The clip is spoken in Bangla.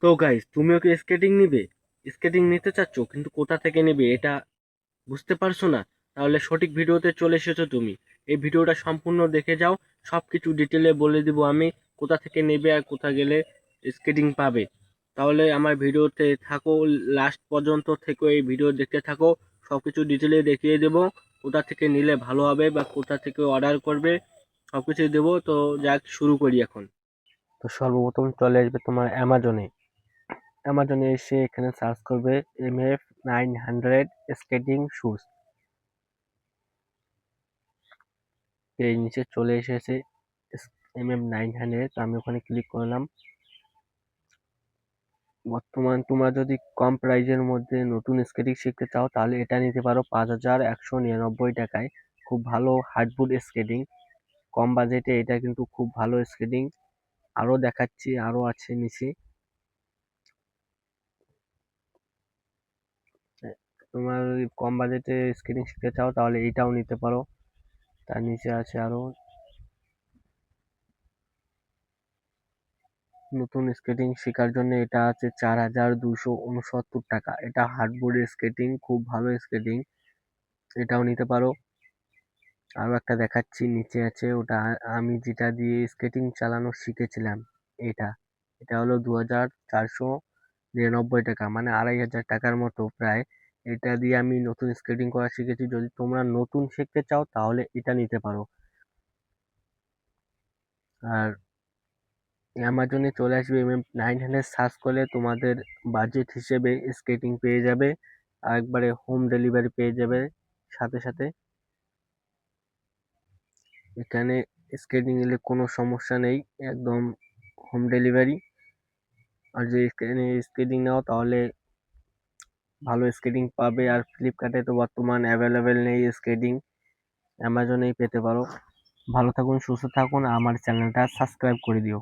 তো গাইস, তুমিও কি স্কেটিং নিবে? স্কেটিং নিতে চাচ্ছ কিন্তু কোথা থেকে নেবে এটা বুঝতে পারছো না? তাহলে সঠিক ভিডিওতে চলে এসেছো তুমি। এই ভিডিওটা সম্পূর্ণ দেখে যাও, সবকিছু ডিটেলে বলে দিব আমি। কোথা থেকে নেবে আর কোথা গেলে স্কেটিং পাবে। তাহলে আমার ভিডিওতে থাকো, লাস্ট পর্যন্ত থেকো, এই ভিডিও দেখতে থাকো। সবকিছু ডিটেলে দেখিয়ে দেবো কোথা থেকে নিলে ভালো হবে বা কোথা থেকে অর্ডার করবে, সবকিছু দেবো। তো যাক, শুরু করি এখন। তো সর্বপ্রথম চলে আসবে তোমার অ্যামাজনে। অ্যামাজনে এসে এখানে সার্চ করবে MF900 স্কেটিং শুজ। এই নিচে চলে এসেছে MM900, তো আমি ওখানে ক্লিক করলাম। বর্তমান তোমরা যদি কম প্রাইজের মধ্যে নতুন স্কেটিং শিখতে চাও তাহলে এটা নিতে পারো 5199 টাকায়। খুব ভালো হার্ডবোর্ড স্কেটিং, কম বাজেটে এটা কিন্তু খুব ভালো স্কেটিং। আরো দেখাচ্ছি, আরো আছে নিচে। তোমার যদি কম বাজেটে স্কেটিং শিখতে চাও তাহলে এইটাও নিতে পারো। তার নিচে আছে আরো। নতুন স্কেটিং শেখার জন্য এটা আছে 4269 টাকা। এটা হার্ডবোর্ড স্কেটিং, খুব ভালো স্কেটিং, এটাও নিতে পারো। আরো একটা দেখাচ্ছি, নিচে আছে ওটা। আমি যেটা দিয়ে স্কেটিং চালানো শিখেছিলাম, এটা এটা হলো 2499 টাকা, মানে 2500 টাকার মতো প্রায়। এটা দিয়ে আমি নতুন স্কেটিং করা শিখেছি। যদি তোমরা নতুন শিখতে চাও তাহলে এটা নিতে পারো। আর অ্যামাজনে চলে আসবে MM900 সার্চ করলে তোমাদের বাজেট হিসেবে স্কেটিং পেয়ে যাবে, আর একবারে হোম ডেলিভারি পেয়ে যাবে সাথে সাথে। এখানে স্কেটিং নিলে কোনো সমস্যা নেই, একদম হোম ডেলিভারি। আর যে এখানে স্কেটিং নাও তাহলে ভালো স্কেটিং পাবে। আর ফ্লিপকার্টে তো বর্তমান অ্যাভেলেবেল নেই স্কেটিং, অ্যামাজনেই পেতে পারো। ভালো থাকুন, সুস্থ থাকুন, আমার চ্যানেলটা সাবস্ক্রাইব করে দিও।